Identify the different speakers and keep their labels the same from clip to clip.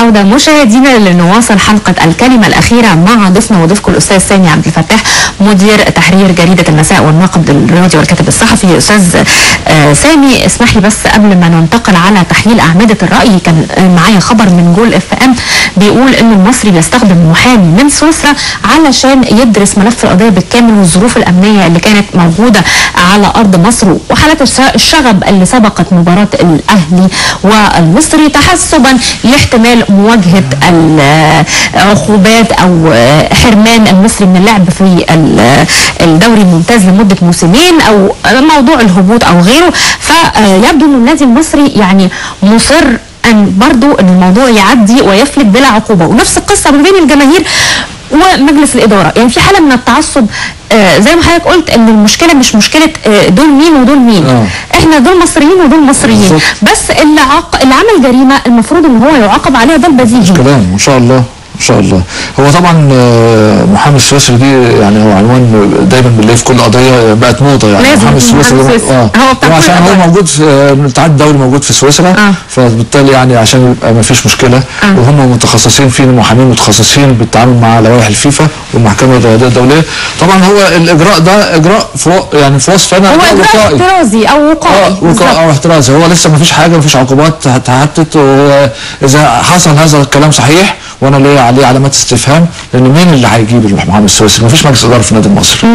Speaker 1: العودة مشاهدينا لنواصل حلقة الكلمة الأخيرة مع ضيفنا وضيفكم الأستاذ سامي عبد الفتاح، مدير تحرير جريدة المساء والناقد الرياضي والكاتب الصحفي. أستاذ سامي، اسمح لي بس قبل ما ننتقل على تحليل أعمدة الرأي، كان معايا خبر من جول FM بيقول إن المصري بيستخدم محامي من سويسرا علشان يدرس ملف القضية بالكامل والظروف الأمنية اللي كانت موجودة على أرض مصر وحالات الشغب اللي سبقت مباراة الأهلي والمصري، تحسبا لاحتمال مواجهة العقوبات أو حرمان المصري من اللعب في الدوري الممتاز لمدة موسمين أو موضوع الهبوط أو غيره. فيبدو أن النادي المصري يعني مصر أن برضو أن الموضوع يعدي ويفلت بلا عقوبة، ونفس القصة ما بين الجماهير ومجلس الإدارة. يعني في حالة من التعصب، زي ما حضرتك قلت ان المشكله مش مشكله دول مين ودول مين، احنا دول مصريين ودول مصريين، بس اللي عمل جريمه المفروض ان هو يعاقب عليها، ده البديهي.
Speaker 2: كلام ان شاء الله ان شاء الله. هو طبعا محامي السويسري دي يعني هو عنوان دايما بنلاقيه في كل قضيه، بقت موضه يعني.
Speaker 1: محامي السويسري
Speaker 2: هو عشان هو موجود في الاتحاد الدولي، موجود في سويسرا، فبالتالي يعني عشان يبقى ما فيش مشكله، وهم متخصصين فيه، محامين متخصصين بالتعامل مع لوائح الفيفا والمحكمه الرياضيه الدوليه. طبعا هو الاجراء ده اجراء يعني في وصف انا
Speaker 1: هو اجراء احترازي او وقائي.
Speaker 2: وقائي او احترازي، هو لسه ما فيش حاجه، ما فيش عقوبات هتحدد. واذا حصل هذا الكلام صحيح وانا ليا عليه علامات استفهام، لان مين اللي هيجيب المحامي السويسري؟ مفيش مجلس اداره في النادي المصري.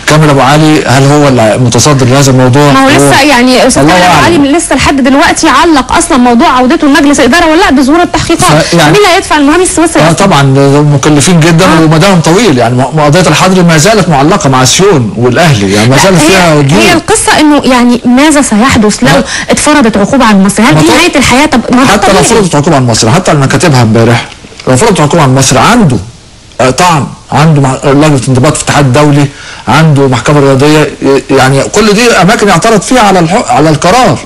Speaker 2: كامل ابو علي هل هو المتصدر لهذا الموضوع؟
Speaker 1: ما هو لسه يعني استاذ كامل ابو علي لسه لحد دلوقتي علق اصلا موضوع عودته لمجلس الاداره ولا لا بظهور التحقيقات. يعني مين اللي هيدفع المحامي السويسري؟
Speaker 2: طبعا مكلفين جدا ومداهم طويل. يعني قضيه الحضري ما زالت معلقه مع سيون والاهلي، يعني ما زالت فيها وجود.
Speaker 1: هي القصه انه يعني ماذا سيحدث لو اتفرضت عقوبه على المصري؟ هل دي نهايه الحياه؟ طب
Speaker 2: حتى لو فرضت عقوبه على المصري، حتى انا كاتبها امبارح، لو فرضت عقوبه على مصر، عنده طعن، عنده لجنه انضباط في الاتحاد الدولي، عنده محكمه رياضيه، يعني كل دي اماكن يعترض فيها على القرار.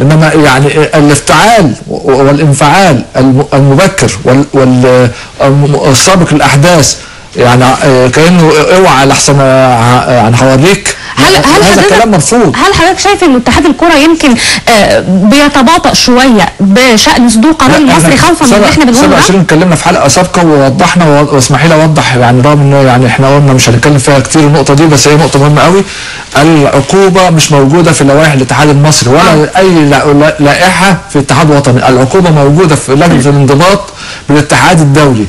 Speaker 2: انما يعني الافتعال والانفعال المبكر والسابق الاحداث، يعني كانه اوعى لحسن يعني هوريك، هذا الكلام مرفوض.
Speaker 1: هل حضرتك شايف ان اتحاد الكره يمكن بيتباطأ شويه بشان صدور قرار المصري خوفا من اللي احنا بنقوله؟
Speaker 2: 27 اتكلمنا في حلقه سابقه ووضحنا، واسمحي لي اوضح، يعني رغم انه يعني احنا قلنا مش هنتكلم فيها كتير النقطه دي، بس هي نقطه مهمه قوي. العقوبه مش موجوده في لوائح الاتحاد المصري ولا اي لائحه في اتحاد وطني. العقوبه موجوده في لجنه الانضباط بالاتحاد الدولي،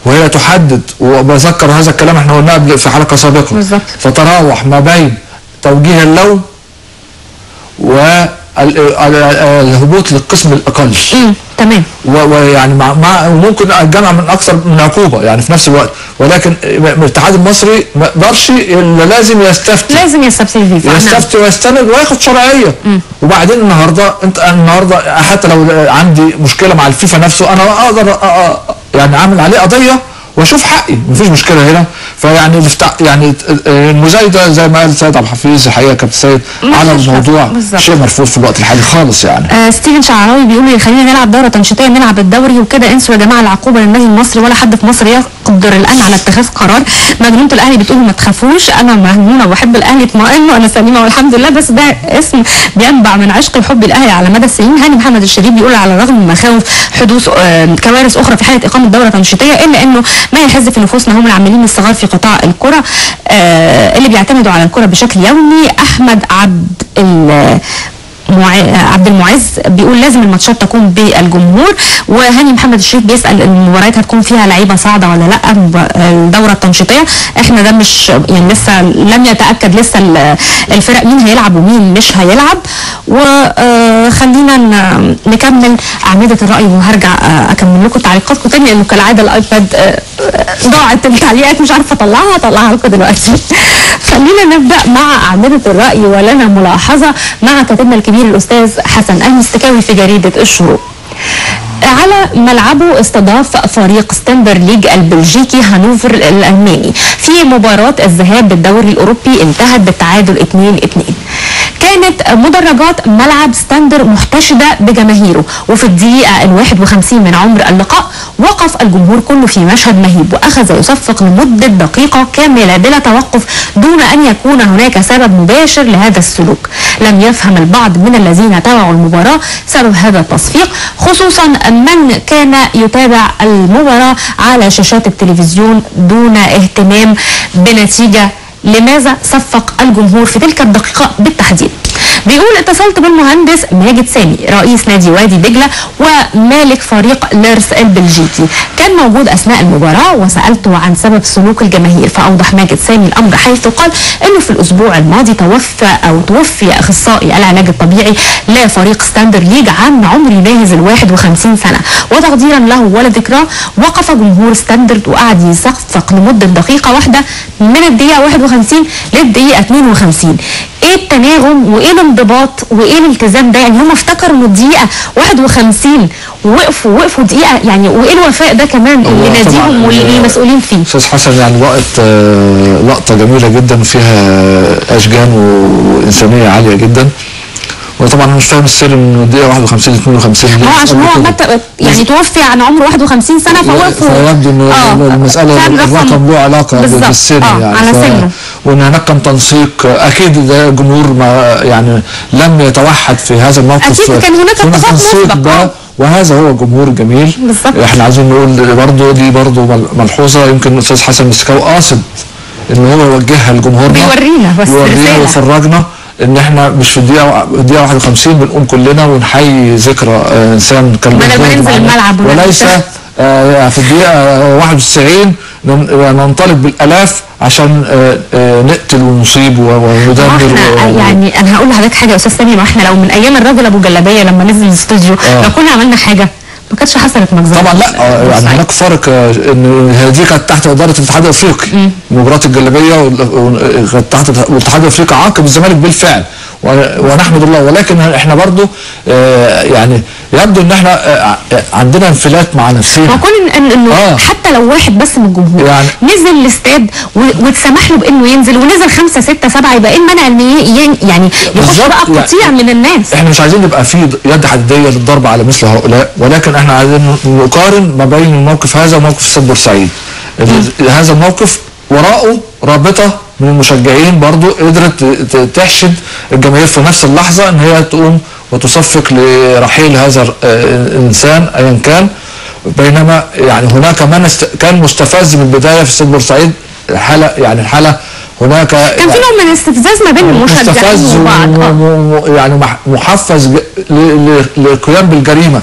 Speaker 2: وهي تحدد، وبذكر هذا الكلام احنا قلناه في حلقه سابقه بالظبط، تتراوح ما بين توجيه اللوم والهبوط للقسم الاقل.
Speaker 1: تمام.
Speaker 2: ويعني ممكن الجمع من اكثر من عقوبه يعني في نفس الوقت، ولكن الاتحاد المصري ما يقدرش الا لازم يستفتي، يستفتي ويستند وياخد شرعيه. وبعدين النهارده حتى لو عندي مشكله مع الفيفا نفسه، انا اقدر يعني اعمل عليه قضيه واشوف حقي، مفيش مشكله هنا. فيعني يعني المزايده زي ما قال السيد عبد الحفيظ، الحقيقه كابتن سيد، على الموضوع شيء مرفوض في الوقت الحالي خالص يعني.
Speaker 1: ستيفن شعراوي بيقول خلينا نلعب دوره تنشيطيه، نلعب الدوري وكده، انسوا يا جماعه العقوبه للنادي المصري، ولا حد في مصر يقدر الان على اتخاذ قرار. مجنونه الاهلي بتقول ما تخافوش، انا مجنونه وبحب الاهلي، اطمئنوا انا سليمه والحمد لله، بس ده اسم بينبع من عشق وحب الاهلي على مدى السنين. هاني محمد الشريف بيقول على الرغم من مخاوف حدوث كوارث اخرى في حاله اقامه دوره تنشيطيه، الا انه ما يحز في نفوسنا هم العاملين الصغار في قطاع الكره اللي بيعتمدوا على الكره بشكل يومي. احمد عبد المعز بيقول لازم الماتشات تكون بالجمهور. وهاني محمد الشريف بيسال المباريات هتكون فيها لعيبه صاعده ولا لا الدوره التنشيطيه. احنا ده مش يعني لسه لم يتاكد لسه الفرق مين هيلعب ومين مش هيلعب. وخلينا نكمل اعمده الراي وهرجع اكمل لكم تعليقاتكم تاني، لانه كالعاده الايباد ضاعت التعليقات مش عارفه اطلعها لكم دلوقتي. خلينا نبدا مع اعمده الراي، ولنا ملاحظه مع كاتبنا الكبير الاستاذ حسن المستكاوي في جريده الشروق. على ملعبه استضاف فريق ستاندر ليج البلجيكي هانوفر الألماني في مباراة الذهاب بالدوري الأوروبي انتهت بالتعادل 2-2. كانت مدرجات ملعب ستاندر محتشدة بجماهيره، وفي الدقيقة 51 من عمر اللقاء وقف الجمهور كله في مشهد مهيب واخذ يصفق لمده دقيقه كامله بلا توقف دون ان يكون هناك سبب مباشر لهذا السلوك. لم يفهم البعض من الذين تابعوا المباراه سبب هذا التصفيق، خصوصا من كان يتابع المباراه على شاشات التلفزيون دون اهتمام بنتيجه. لماذا صفق الجمهور في تلك الدقيقة بالتحديد؟ بيقول اتصلت بالمهندس ماجد سامي رئيس نادي وادي دجلة ومالك فريق ليرس البلجيكي، كان موجود أثناء المباراة وسألته عن سبب سلوك الجماهير، فأوضح ماجد سامي الأمر حيث قال إنه في الأسبوع الماضي توفي أخصائي العلاج الطبيعي لفريق ستاندر ليج عن عمر يناهز 51 سنة، وتقديرا له ولذكراه وقف جمهور ستاندرد وقعد يصفق لمدة دقيقة واحدة من الدقيقة 51 للدقيقة 52. ايه التناغم وايه الانضباط وايه الالتزام ده؟ يعني هم افتكروا ان الدقيقه 51 وقفوا دقيقه يعني، وايه الوفاء ده كمان اللي ناديهم والمسؤولين فيه؟
Speaker 2: استاذ حسن يعني لقطه جميله جدا فيها اشجان وانسانيه عاليه جدا، وطبعا مش فاهم السر من الدقيقه 51 52
Speaker 1: دي عشان هو يعني توفي عن عمره 51 سنه فوقفوا،
Speaker 2: فيبدو ان المساله الرقم له علاقه بالسن يعني
Speaker 1: على سنه،
Speaker 2: وان هناك كان تنسيق اكيد. ده الجمهور ما يعني لم يتوحد في هذا الموقف،
Speaker 1: اكيد كان هناك اتفاق مسبق
Speaker 2: وهذا هو الجمهور جميل.
Speaker 1: بالظبط.
Speaker 2: احنا عايزين نقول برضه دي برضه ملحوظه يمكن الاستاذ حسن مسكاوي قاصد ان هو يوجهها لجمهورنا،
Speaker 1: بيورينا بس
Speaker 2: رساله ويفرجنا ان احنا مش في الدقيقه 51 بنقوم كلنا ونحيي ذكرى انسان كان
Speaker 1: ننزل الملعب
Speaker 2: وليس في الدقيقه 91 ننطلق بالالاف عشان نقتل ونصيب وندمر.
Speaker 1: يعني انا هقول لحضرتك حاجه يا استاذ سامي، ما احنا لو من ايام الراجل ابو جلابيه لما نزل الاستوديو لو كنا عملنا حاجه ما كانتش حصلت مجزره.
Speaker 2: طبعا لا يعني هناك فرق ان هذه كانت تحت اداره الاتحاد الافريقي، مباراه الجلابيه كانت تحت الاتحاد الافريقي عاقب الزمالك بالفعل ونحمد الله، ولكن احنا برضو يعني يبدو ان احنا عندنا انفلات مع نفسنا.
Speaker 1: ما كون انه حتى لو واحد بس من الجمهور يعني نزل الاستاد واتسمح له بانه ينزل ونزل 5 6 7 يبقى ايه المانع ان يعني يخش بقى قطيع من الناس؟
Speaker 2: احنا مش عايزين يبقى في يد حديديه للضرب على مثل هؤلاء، ولكن احنا عايزين نقارن ما بين الموقف هذا وموقف استاد بورسعيد. هذا الموقف وراءه رابطه من المشجعين برضو قدرت تحشد الجماهير في نفس اللحظه ان هي تقوم وتصفق لرحيل هذا الانسان ايا كان، بينما يعني هناك من كان مستفز من البدايه في استاد بورسعيد. الحاله هناك
Speaker 1: كان في نوع من الاستفزاز ما بين المشجعين وبعض
Speaker 2: يعني محفز للقيام بالجريمه.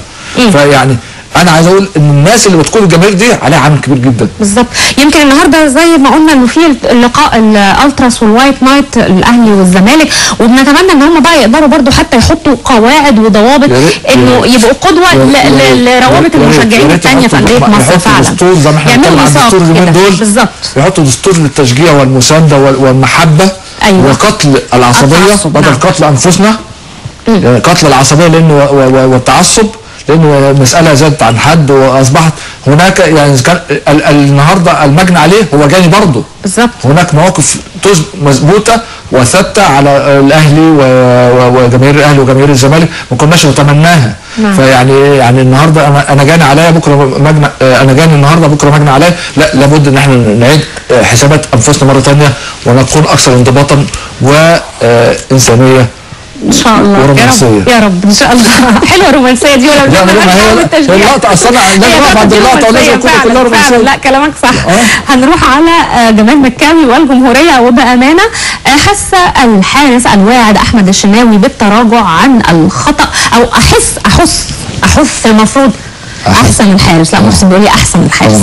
Speaker 2: فيعني انا عايز اقول ان الناس اللي بتقود الجماهير دي عليها عامل كبير جدا.
Speaker 1: بالظبط. يمكن النهارده زي ما قلنا انه في اللقاء الالتراس والوايت نايت الاهلي والزمالك، وبنتمنى ان هم بقى يقدروا برضو حتى يحطوا قواعد وضوابط انه يبقوا قدوه لروابط المشجعين الثانيه في انديه مصر فعلا.
Speaker 2: يحطوا دستور زي ما احنا بنتكلم عن الدستور اليومين دول
Speaker 1: بالظبط،
Speaker 2: يحطوا دستور للتشجيع والمسانده والمحبه.
Speaker 1: أيوة.
Speaker 2: وقتل العصبيه بدل قتل انفسنا. يعني قتل العصبيه لانه والتعصب، لانه المساله زادت عن حد واصبحت هناك يعني كان النهارده المجني عليه هو جاني برضه.
Speaker 1: بالظبط.
Speaker 2: هناك مواقف مظبوطه وثابته على الاهلي وجماهير الاهلي وجماهير الزمالك ما كناش نتمناها. فيعني النهارده انا جاني عليا بكره مجني، انا جاني النهارده بكره مجني عليا، لا لابد ان احنا نعيد حسابات انفسنا مره ثانيه ونكون اكثر انضباطا وانسانيه
Speaker 1: ان شاء الله. يا رب ان شاء الله. حلوه الرومانسيه دي ولا
Speaker 2: هي اللقطه اصلا نقف عند اللقطه ولازم تكون كلها رومانسيه.
Speaker 1: لا كلامك صح. هنروح على جمال مكاوي والجمهوريه، وبامانه حس الحارس الواعد احمد الشناوي بالتراجع عن الخطا، او احس المفروض احسن الحارس، لا محسن بيقول لي احسن الحارس.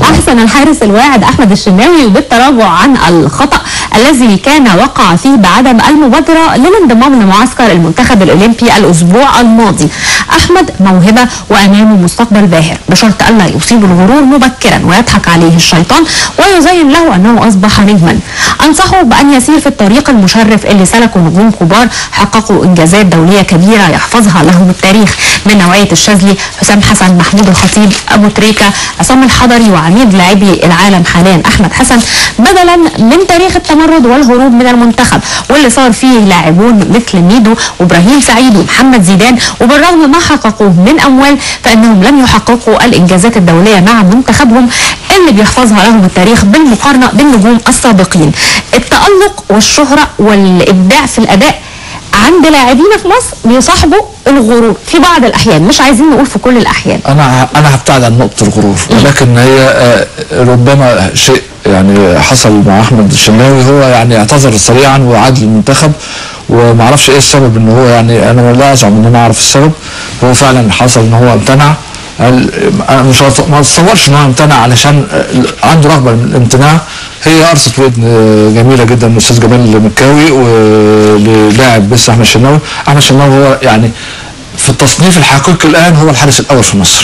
Speaker 1: احسن الحارس الواعد احمد الشناوي بالتراجع عن الخطا الذي كان وقع فيه بعدم المبادره للانضمام لمعسكر المنتخب الاولمبي الاسبوع الماضي. احمد موهبه وامامه مستقبل باهر، بشرط الا يصيب الغرور مبكرا ويضحك عليه الشيطان ويزين له انه اصبح نجما. انصحه بان يسير في الطريق المشرف اللي سلكه نجوم كبار حققوا انجازات دوليه كبيره يحفظها لهم التاريخ، من نوعيه الشاذلي، حسام حسن، محمود الخطيب، ابو تريكه، عصام الحضري وعميد لاعبي العالم حاليا احمد حسن بدلا من تاريخ التمرد والهروب من المنتخب واللي صار فيه لاعبون مثل ميدو وابراهيم سعيد ومحمد زيدان، وبالرغم ما حققوه من اموال فانهم لم يحققوا الانجازات الدوليه مع منتخبهم اللي بيحفظها لهم التاريخ بالمقارنه بالنجوم السابقين. التألق والشهره والابداع في الاداء عند لاعبين في مصر بيصاحبوا الغرور في بعض الاحيان، مش عايزين نقول في كل الاحيان.
Speaker 2: انا هبتعد عن نقطه الغرور، ولكن هي ربما شيء يعني حصل مع احمد الشناوي، هو يعني اعتذر سريعا وعاد للمنتخب، وما اعرفش ايه السبب ان هو يعني انا لا ازعم ان انا اعرف السبب. هو فعلا حصل ان هو امتنع، انا مش ما اتصورش ان هو امتنع علشان عنده رغبه من الامتناع. هي قرصه ودن جميله جدا من الاستاذ جمال مكاوي وللاعب بس احمد الشناوي. احمد الشناوي هو يعني في التصنيف الحقيقي الان هو الحارس الاول في مصر.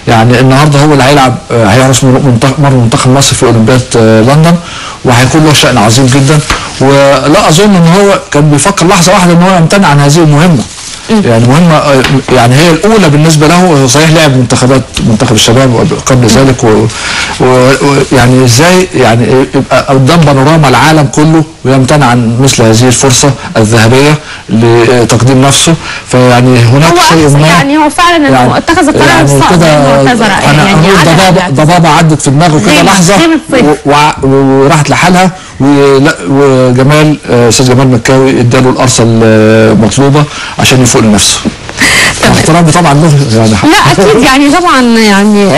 Speaker 2: يعني النهارده هو اللي هيلعب، هيحرس منتخب مصر في اولمبياد لندن، وهيكون له شأن عظيم جدا. ولا اظن ان هو كان بيفكر لحظه واحده ان هو يمتنع عن هذه المهمه. يعني مهمه يعني هي الاولى بالنسبه له. صحيح لعب منتخب الشباب قبل ذلك، ويعني ازاي يعني يبقى قدام بانوراما العالم كله ويمتنع عن مثل هذه الفرصه الذهبيه لتقديم نفسه. فيعني هناك شيء ما
Speaker 1: يعني هو فعلا انه اتخذ القرار الصائب
Speaker 2: يعني ضبابه عدت في دماغه كده لحظه وراحت لحالها. وجمال استاذ جمال مكاوي اداله القرصه المطلوبه عشان يفوق لنفسه. احترامي طبعا له يعني.
Speaker 1: لا اكيد يعني طبعا يعني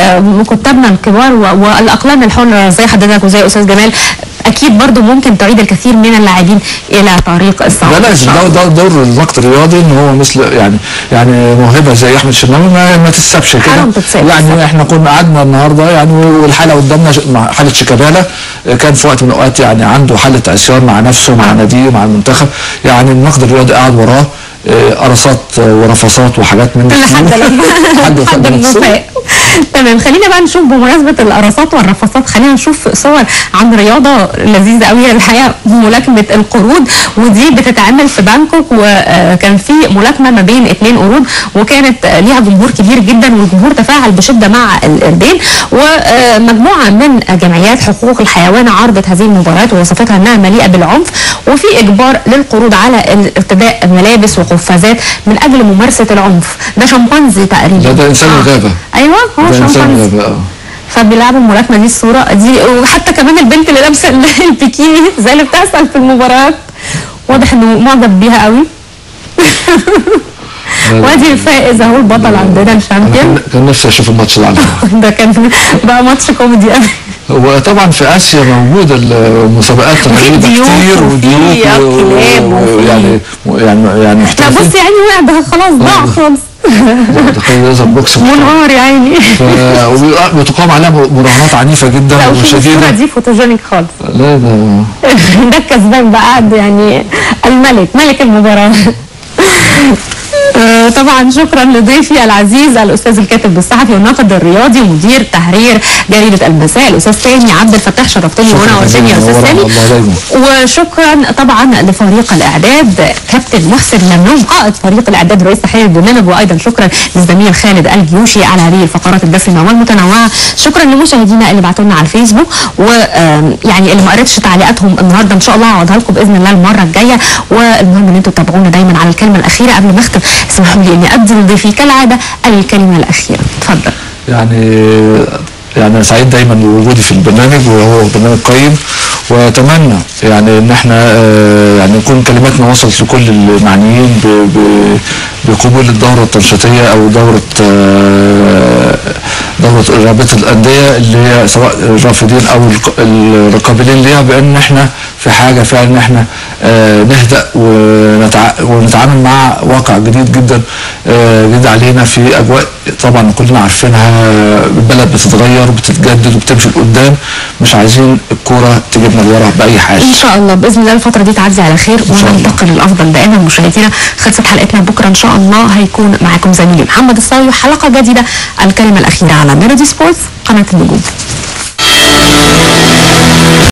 Speaker 1: كتابنا الكبار والاقلام الحره زي حضرتك وزي استاذ جمال اكيد برضو ممكن تعيد الكثير من اللاعبين الى طريق الصعود.
Speaker 2: ده لازم، ده دور النقد الرياضي ان هو مثل يعني موهبه زي احمد الشناوي ما تتسابش كده. يعني احنا كنا قعدنا النهارده يعني والحاله قدامنا مع حاله شيكابالا، كان في وقت من الاوقات يعني عنده حاله عصيان مع نفسه مع ناديه مع المنتخب. يعني النقد الرياضي قاعد وراه قرصات ورفصات وحاجات من
Speaker 1: لحد النفاق. تمام، خلينا بقى نشوف بمناسبه القرصات والرفصات، خلينا نشوف صور عن رياضه لذيذه قوي الحقيقه، ملاكمه القرود، ودي بتتعمل في بانكوك. وكان في ملاكمه ما بين 2 قرود وكانت ليها جمهور كبير جدا، والجمهور تفاعل بشده مع القردين. ومجموعه من جمعيات حقوق الحيوان عرضت هذه المباريات ووصفتها انها مليئه بالعنف، وفي اجبار للقرود على ارتداء ملابس وقفازات من اجل ممارسه العنف. ده شمبانزي تقريبا،
Speaker 2: ده انسان الغابه.
Speaker 1: ايوه هو شمبانزي. فبيلعبوا الملاكمه دي الصوره دي، وحتى كمان البنت اللي لابسه البيكيني زي اللي بتحصل في المباريات واضح انه معجب بيها قوي. وادي الفائز اهو البطل عندنا الشامبيون.
Speaker 2: كان نفسي اشوف الماتش ده.
Speaker 1: ده كان بقى ماتش كوميدي قوي.
Speaker 2: وطبعا في اسيا موجوده المسابقات غريبه كتير يعني
Speaker 1: محترفين. لا بص يعني وقع خلاص ضاع خالص.
Speaker 2: تخيل بوكس
Speaker 1: منهار يا عيني.
Speaker 2: وتقام عليها مراهنات عنيفه جدا وشديده.
Speaker 1: الصوره دي فوتوجينيك خالص.
Speaker 2: لا
Speaker 1: ده الكسبان بقى قاعد يعني ملك المباراه. طبعا شكرا لضيفي العزيز الاستاذ الكاتب الصحفي والناقد الرياضي ومدير تحرير جريده المساء الاستاذ سامي عبد الفتاح. شرفتني ونورتني يا استاذ سامي. وشكرا طبعا لفريق الاعداد كابتن محسن ممنون قائد فريق الاعداد رئيس تحرير البرنامج، وايضا شكرا للزميل خالد الجيوشي على هذه الفقرات الدسمه والمتنوعه. شكرا لمشاهدينا اللي بعتوا لنا على الفيسبوك، ويعني اللي ما قريتش تعليقاتهم النهارده ان شاء الله هعوضها لكم باذن الله المره الجايه. والمهم ان انتم تتابعونا دايما على الكلمه الاخيره. قبل ما اختم اسمحوا لي اني ادي لضيفي كالعاده الكلمه الاخيره. اتفضل.
Speaker 2: يعني انا سعيد دايما بوجودي في البرنامج، وهو برنامج قيم، واتمنى يعني ان احنا يعني نكون كلماتنا وصلت لكل المعنيين بقبول الدوره التنشيطيه او دوره رابطه الانديه اللي هي سواء الرافضين او القابلين ليها، بان احنا في حاجه فعلا ان احنا نهدأ ونتعامل مع واقع جديد جدا جديد علينا في اجواء طبعا كلنا عارفينها. البلد بتتغير وبتتجدد وبتمشي لقدام، مش عايزين الكوره تجيبنا لورا باي حاجه.
Speaker 1: ان شاء الله باذن الله الفتره دي تعدي على خير وننتقل للافضل دائما. مشاهدينا خلصت حلقتنا، بكره ان شاء الله هيكون معاكم زميلي محمد الصاوي حلقه جديده الكلمه الاخيره على ميلودي سبورتس قناه النجوم.